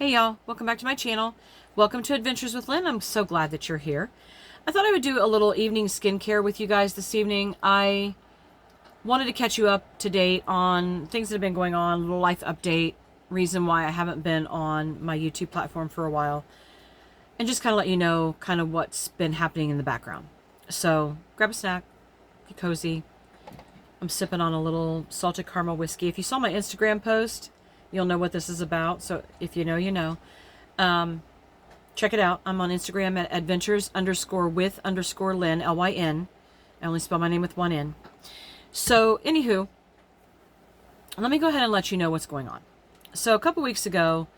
Hey y'all, welcome back to my channel. Welcome to Adventures with Lynn. I'm so glad that you're here. I thought I would do a little evening skincare with you guys this evening. I wanted to catch you up to date on things that have been going on, a little life update, reason why I haven't been on my YouTube platform for a while, and just kind of let you know kind of what's been happening in the background. So grab a snack, be cozy. I'm sipping on a little salted caramel whiskey. If you saw my Instagram post, you'll know what this is about. So if you know, you know. Check it out. I'm on Instagram at adventures_with_Lynn, Lyn. I only spell my name with one N. So, anywho, let me go ahead and let you know what's going on. So, a couple weeks ago,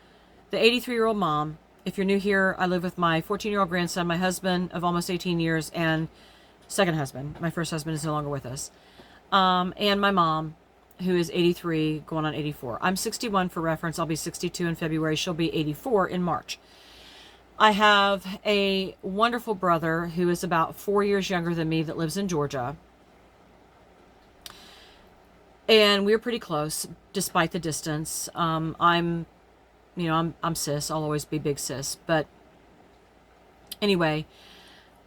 the 83-year-old mom, if you're new here, I live with my 14-year-old grandson, my husband of almost 18 years, and second husband. My first husband is no longer with us. And my mom, who is 83, going on 84. I'm 61 for reference. I'll be 62 in February. She'll be 84 in March. I have a wonderful brother who is about 4 years younger than me that lives in Georgia. And we're pretty close, despite the distance. I'm cis. I'll always be big cis. But anyway,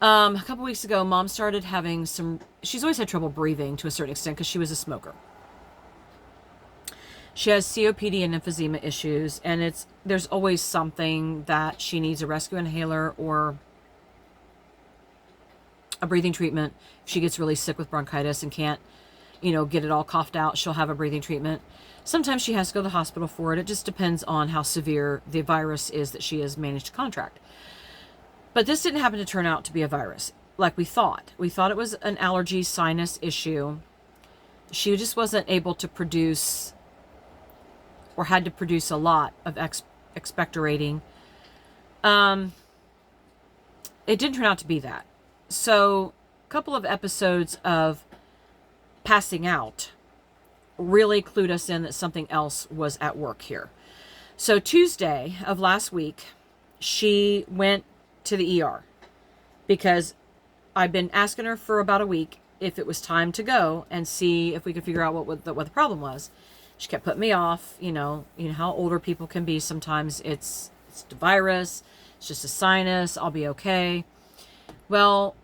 a couple weeks ago, Mom started having she's always had trouble breathing to a certain extent because she was a smoker. She has COPD and emphysema issues, and there's always something that she needs, a rescue inhaler or a breathing treatment. If she gets really sick with bronchitis and can't, get it all coughed out, she'll have a breathing treatment. Sometimes she has to go to the hospital for it. It just depends on how severe the virus is that she has managed to contract. But this didn't happen to turn out to be a virus like we thought. We thought it was an allergy sinus issue. She just wasn't able to produce or had to produce a lot of expectorating. It didn't turn out to be that. So a couple of episodes of passing out really clued us in that something else was at work here. So Tuesday of last week, she went to the ER because I've been asking her for about a week if it was time to go and see if we could figure out what the problem was. She kept putting me off. You know how older people can be sometimes. It's the virus. It's just a sinus. I'll be okay. Well,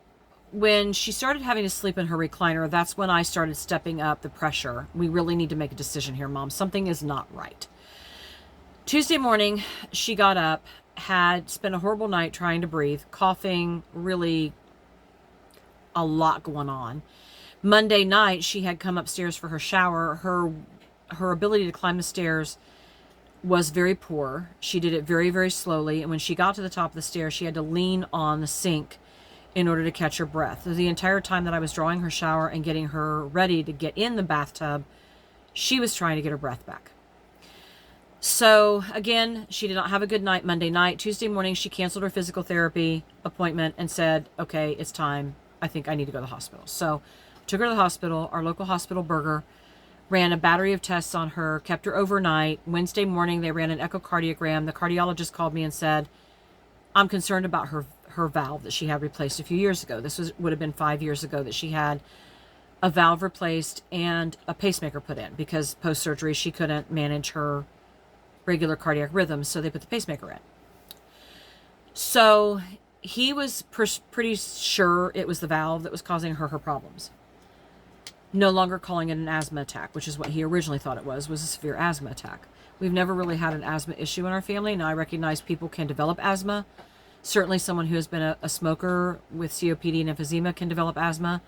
when she started having to sleep in her recliner, that's when I started stepping up the pressure. We really need to make a decision here, Mom. Something is not right. Tuesday morning, she got up, had spent a horrible night trying to breathe, coughing, really a lot going on. Monday night, she had come upstairs for her shower. Her ability to climb the stairs was very poor. She did it very, very slowly. And when she got to the top of the stairs, she had to lean on the sink in order to catch her breath. The entire time that I was drawing her shower and getting her ready to get in the bathtub, she was trying to get her breath back. So again, she did not have a good night Monday night. Tuesday morning, she canceled her physical therapy appointment and said, okay, it's time. I think I need to go to the hospital. So took her to the hospital. Our local hospital, Berger, ran a battery of tests on her, kept her overnight. Wednesday morning, they ran an echocardiogram. The cardiologist called me and said, I'm concerned about her valve that she had replaced a few years ago. Would have been 5 years ago that she had a valve replaced and a pacemaker put in because post-surgery she couldn't manage her regular cardiac rhythms, so they put the pacemaker in. So he was pretty sure it was the valve that was causing her problems. No longer calling it an asthma attack, which is what he originally thought it was a severe asthma attack. We've never really had an asthma issue in our family. Now, I recognize people can develop asthma. Certainly someone who has been a smoker with COPD and emphysema can develop asthma.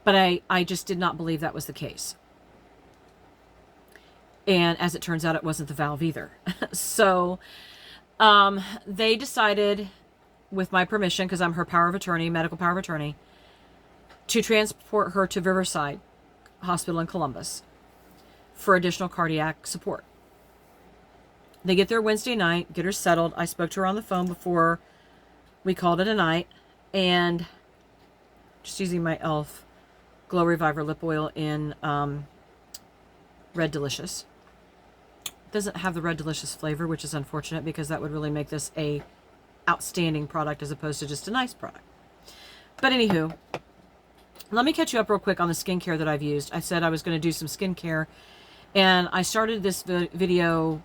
But I just did not believe that was the case. And as it turns out, it wasn't the valve either. So they decided, with my permission, because I'm her power of attorney, medical power of attorney, to transport her to Riverside Hospital in Columbus for additional cardiac support. They get there Wednesday night, get her settled. I spoke to her on the phone before we called it a night, and just using my e.l.f. Glow Reviver lip oil in Red Delicious. Doesn't have the Red Delicious flavor, which is unfortunate because that would really make this a outstanding product as opposed to just a nice product. But anywho, let me catch you up real quick on the skincare that I've used. I said I was going to do some skincare, and I started this video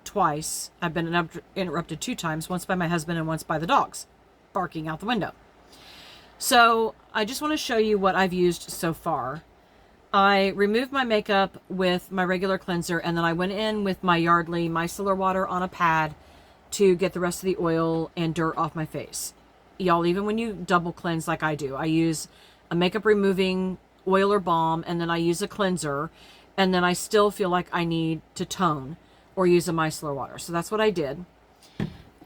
twice. I've been interrupted 2 times, once by my husband and once by the dogs barking out the window. So I just want to show you what I've used so far. I removed my makeup with my regular cleanser, and then I went in with my Yardley micellar water on a pad to get the rest of the oil and dirt off my face. Y'all, even when you double cleanse like I do, I use a makeup removing oil or balm, and then I use a cleanser, and then I still feel like I need to tone or use a micellar water. So that's what I did.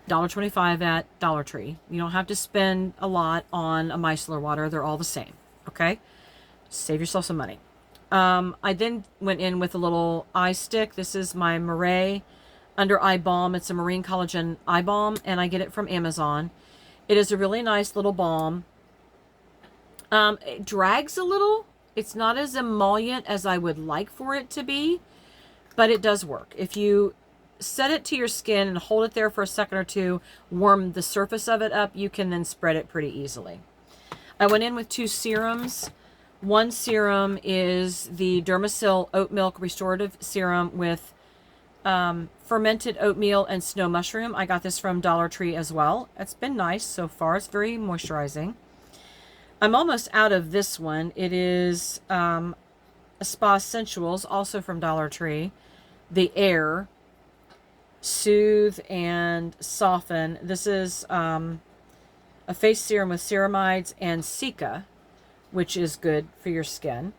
$1.25 at Dollar Tree. You don't have to spend a lot on a micellar water. They're all the same. Okay? Save yourself some money. I then went in with a little eye stick. This is my Murray Under Eye Balm. It's a marine collagen eye balm, and I get it from Amazon. It is a really nice little balm. It drags a little. It's not as emollient as I would like for it to be, but it does work. If you set it to your skin and hold it there for a second or two, warm the surface of it up, you can then spread it pretty easily. I went in with 2 serums. One serum is the Dermasil Oat Milk Restorative Serum with fermented oatmeal and snow mushroom. I got this from Dollar Tree as well. It's been nice so far. It's very moisturizing. I'm almost out of this one. It is a Spa Sensuals, also from Dollar Tree. The Air Soothe and Soften. This is a face serum with ceramides and cica, which is good for your skin.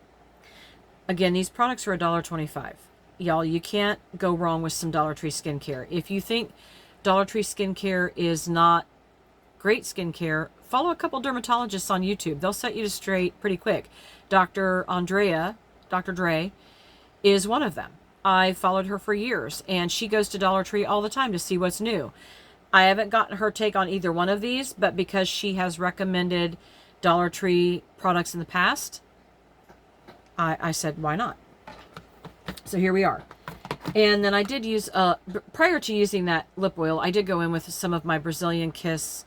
Again, these products are $1.25. Y'all, you can't go wrong with some Dollar Tree skincare. If you think Dollar Tree skincare is not great skincare, follow a couple dermatologists on YouTube. They'll set you straight pretty quick. Dr. Dre, is one of them. I followed her for years, and she goes to Dollar Tree all the time to see what's new. I haven't gotten her take on either one of these, but because she has recommended Dollar Tree products in the past, I said, why not? So here we are. And then I did use, prior to using that lip oil, I did go in with some of my Brazilian Kiss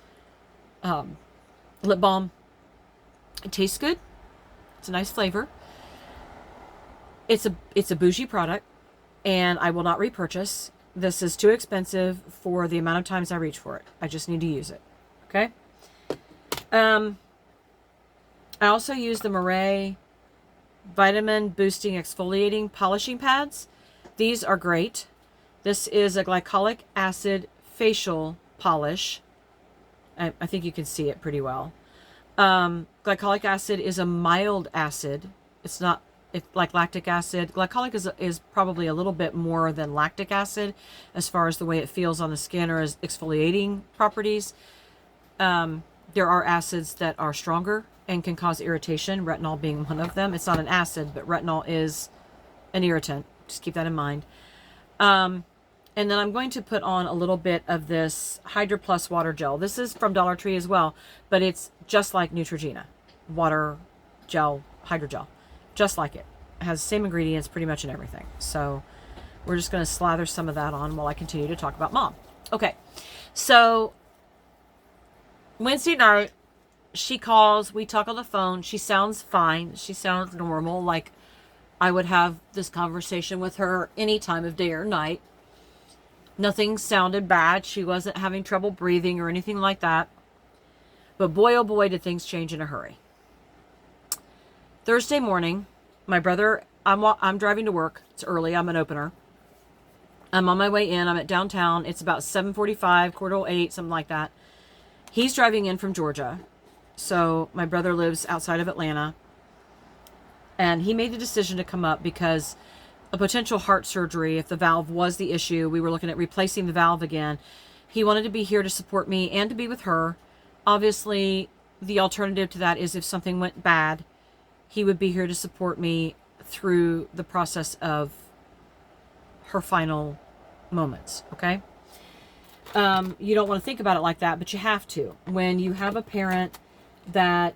lip balm. It tastes good. It's a nice flavor. It's a bougie product, and I will not repurchase. This is too expensive for the amount of times I reach for it. I just need to use it. Okay? I also use the Murray Vitamin Boosting Exfoliating Polishing Pads. These are great. This is a glycolic acid facial polish. I think you can see it pretty well. Glycolic acid is a mild acid. It's not like lactic acid. Glycolic is probably a little bit more than lactic acid as far as the way it feels on the skin or as exfoliating properties. There are acids that are stronger and can cause irritation, retinol being one of them. It's not an acid, but retinol is an irritant. Just keep that in mind. And then I'm going to put on a little bit of this Hydra Plus water gel. This is from Dollar Tree as well, but it's just like Neutrogena. Water gel, hydrogel. Just like it. It has the same ingredients pretty much in everything. So we're just going to slather some of that on while I continue to talk about Mom. Okay, so Wednesday night, she calls, we talk on the phone. She sounds fine. She sounds normal, like I would have this conversation with her any time of day or night. Nothing sounded bad. She wasn't having trouble breathing or anything like that. But boy, oh boy, did things change in a hurry. Thursday morning, my brother, I'm driving to work. It's early. I'm an opener. I'm on my way in. I'm at downtown. It's about 7:45, 7:45, something like that. He's driving in from Georgia. So my brother lives outside of Atlanta. And he made the decision to come up because a potential heart surgery, if the valve was the issue, we were looking at replacing the valve again. He wanted to be here to support me and to be with her. Obviously, the alternative to that is if something went bad, he would be here to support me through the process of her final moments, okay? You don't want to think about it like that, but you have to. When you have a parent that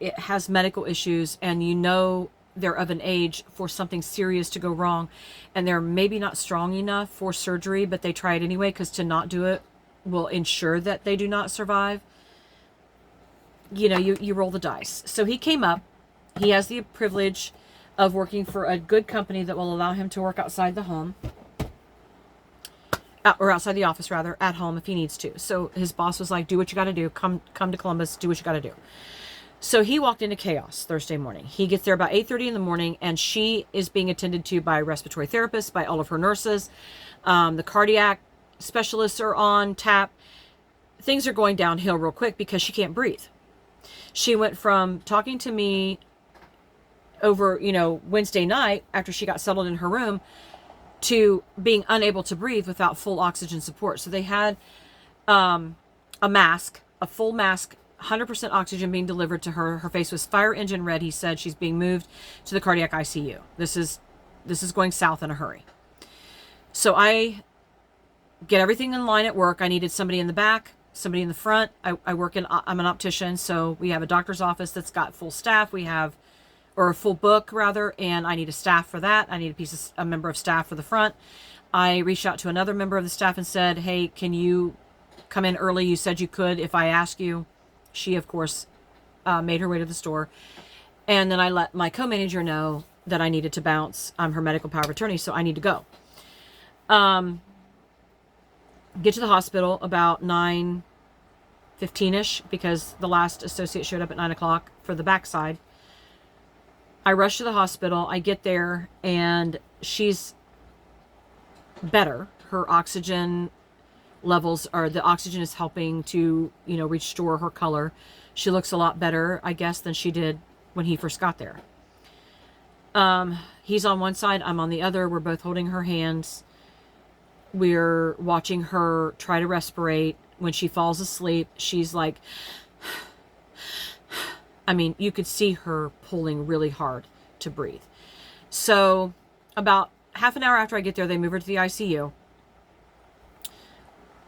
it has medical issues and you know they're of an age for something serious to go wrong and they're maybe not strong enough for surgery, but they try it anyway because to not do it will ensure that they do not survive. You know, you roll the dice. So he came up. He has the privilege of working for a good company that will allow him to work outside the home. or outside the office rather, at home if he needs to. So his boss was like, do what you got to do. Come to Columbus, do what you got to do. So he walked into chaos Thursday morning. He gets there about 8:30 in the morning, and she is being attended to by a respiratory therapist, by all of her nurses. The cardiac specialists are on tap. Things are going downhill real quick because she can't breathe. She went from talking to me over, Wednesday night after she got settled in her room to being unable to breathe without full oxygen support. So they had a mask, a full mask, 100% oxygen being delivered to her. Her face was fire engine red. He said she's being moved to the cardiac ICU. This is going south in a hurry. So I get everything in line at work. I needed somebody in the back, somebody in the front. I'm an optician, so we have a doctor's office that's got full staff. Or a full book rather, and I need a staff for that. I need a member of staff for the front. I reached out to another member of the staff and said, hey, can you come in early? You said you could if I ask you. She, of course, made her way to the store. And then I let my co-manager know that I needed to bounce. I'm her medical power of attorney, so I need to go. Get to the hospital about 9:15-ish because the last associate showed up at 9 o'clock for the backside. I rush to the hospital. I get there, and she's better. Her oxygen levels the oxygen is helping to, restore her color. She looks a lot better, I guess, than she did when he first got there. He's on one side, I'm on the other. We're both holding her hands. We're watching her try to respirate. When she falls asleep, she's like, you could see her pulling really hard to breathe. So about half an hour after I get there, they move her to the ICU.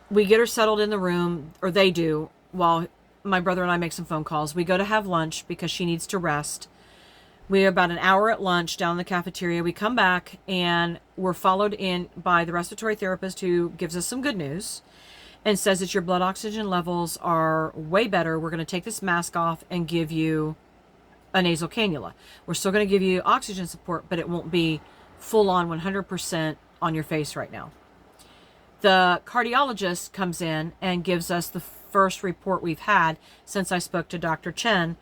We get her settled in the room, or they do, while my brother and I make some phone calls. We go to have lunch because she needs to rest. We're about an hour at lunch down in the cafeteria. We come back and we're followed in by the respiratory therapist who gives us some good news and says that your blood oxygen levels are way better. We're going to take this mask off and give you a nasal cannula. We're still going to give you oxygen support, but it won't be full on 100% on your face right now. The cardiologist comes in and gives us the first report we've had since I spoke to Dr. Chen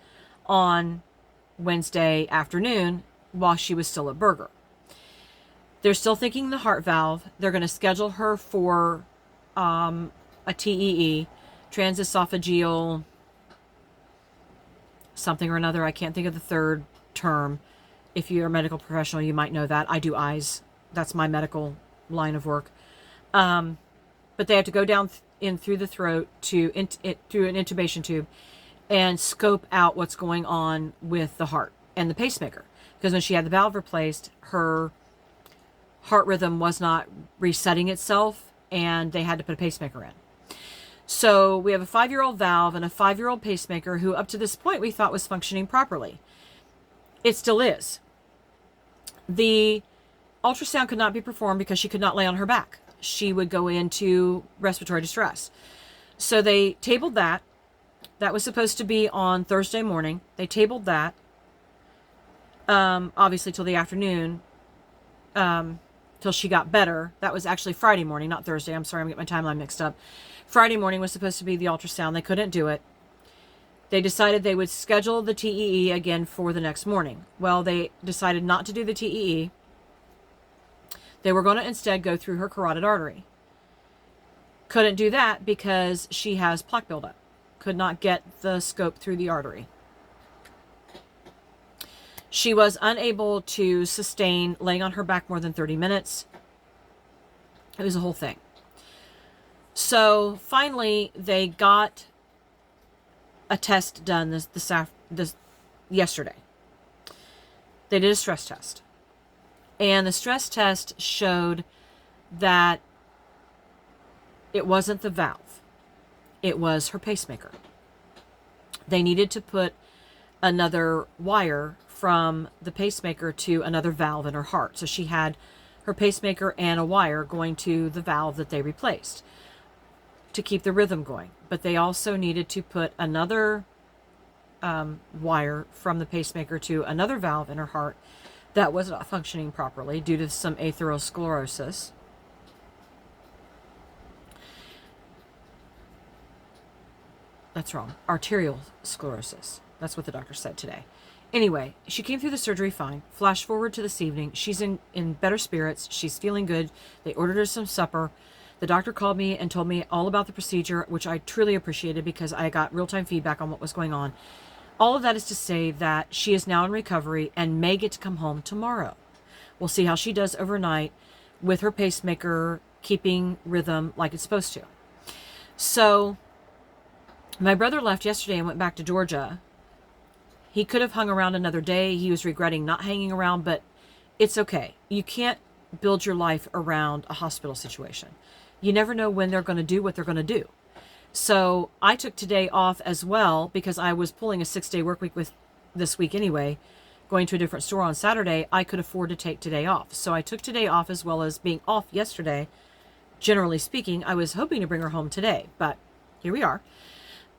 on Wednesday afternoon while she was still at Berger. They're still thinking the heart valve. They're going to schedule her for a TEE, transesophageal something or another. I can't think of the third term. If you're a medical professional, you might know that. I do eyes. That's my medical line of work. But they have to go down in through the throat through an intubation tube and scope out what's going on with the heart and the pacemaker. Because when she had the valve replaced, her heart rhythm was not resetting itself, and they had to put a pacemaker in. So we have a 5-year-old valve and a 5-year-old pacemaker who up to this point we thought was functioning properly. It still is. The ultrasound could not be performed because she could not lay on her back. She would go into respiratory distress. So they tabled that. That was supposed to be on Thursday morning. They tabled that, obviously till the afternoon, till she got better. That was actually Friday morning, not Thursday. I'm sorry, I'm getting my timeline mixed up. Friday morning was supposed to be the ultrasound. They couldn't do it. They decided they would schedule the TEE again for the next morning. Well, they decided not to do the TEE. They were going to instead go through her carotid artery. Couldn't do that because she has plaque buildup. Could not get the scope through the artery. She was unable to sustain laying on her back more than 30 minutes. It was a whole thing. So finally, they got a test done this yesterday. They did a stress test. And the stress test showed that it wasn't the valve. It was her pacemaker. They needed to put another wire from the pacemaker to another valve in her heart. So she had her pacemaker and a wire going to the valve that they replaced to keep the rhythm going. But they also needed to put another wire from the pacemaker to another valve in her heart that was not functioning properly due to some atherosclerosis. That's wrong. Arterial sclerosis. That's what the doctor said today. Anyway, she came through the surgery fine. Flash forward to this evening. She's in better spirits. She's feeling good. They ordered her some supper. The doctor called me and told me all about the procedure, which I truly appreciated because I got real-time feedback on what was going on. All of that is to say that she is now in recovery and may get to come home tomorrow. We'll see how she does overnight with her pacemaker keeping rhythm like it's supposed to. So my brother left yesterday and went back to Georgia. He could have hung around another day. He was regretting not hanging around, but it's okay. You can't build your life around a hospital situation. You never know when they're going to do what they're going to do. So I took today off as well because I was pulling a 6-day work week with this week anyway, going to a different store on Saturday. I could afford to take today off. So I took today off as well as being off yesterday. Generally speaking, I was hoping to bring her home today, but here we are.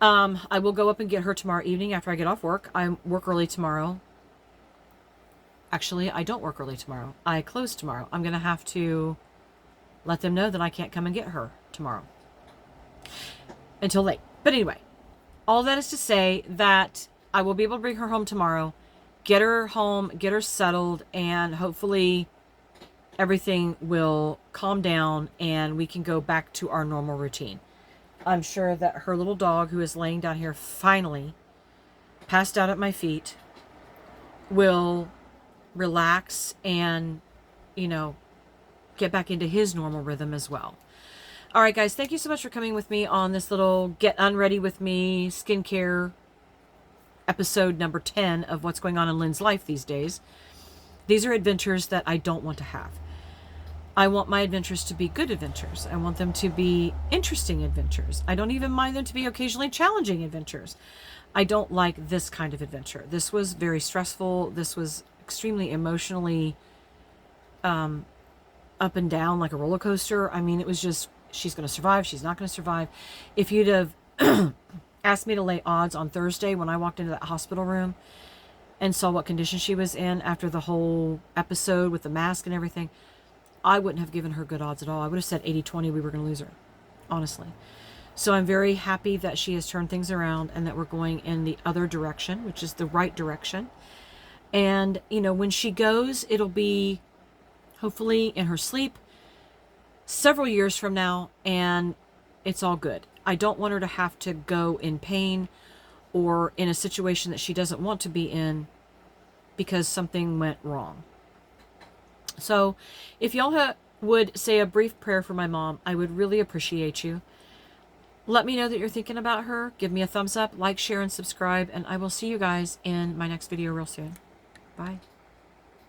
I will go up and get her tomorrow evening after I get off work. I work early tomorrow. Actually, I don't work early tomorrow. I close tomorrow. I'm going to have to let them know that I can't come and get her tomorrow until late. But anyway, all that is to say that I will be able to bring her home tomorrow, get her home, get her settled, and hopefully everything will calm down and we can go back to our normal routine. I'm sure that her little dog, who is laying down here finally, passed out at my feet, will relax and, get back into his normal rhythm as well. All right, guys, thank you so much for coming with me on this little Get Unready With Me skincare episode number 10 of what's going on in Lynn's life these days. These are adventures that I don't want to have. I want my adventures to be good adventures. I want them to be interesting adventures. I don't even mind them to be occasionally challenging adventures. I don't like this kind of adventure. This was very stressful. This was extremely emotionally up and down like a roller coaster. I mean, it was just, she's going to survive. She's not going to survive. If you'd have asked me to lay odds on Thursday when I walked into that hospital room and saw what condition she was in after the whole episode with the mask and everything, I wouldn't have given her good odds at all. I would have said 80-20 we were going to lose her, honestly. So I'm very happy that she has turned things around and that we're going in the other direction, which is the right direction. And, when she goes, it'll be hopefully in her sleep several years from now, and it's all good. I don't want her to have to go in pain or in a situation that she doesn't want to be in because something went wrong. So if y'all would say a brief prayer for my mom, I would really appreciate you. Let me know that you're thinking about her. Give me a thumbs up, like, share, and subscribe. And I will see you guys in my next video real soon. Bye.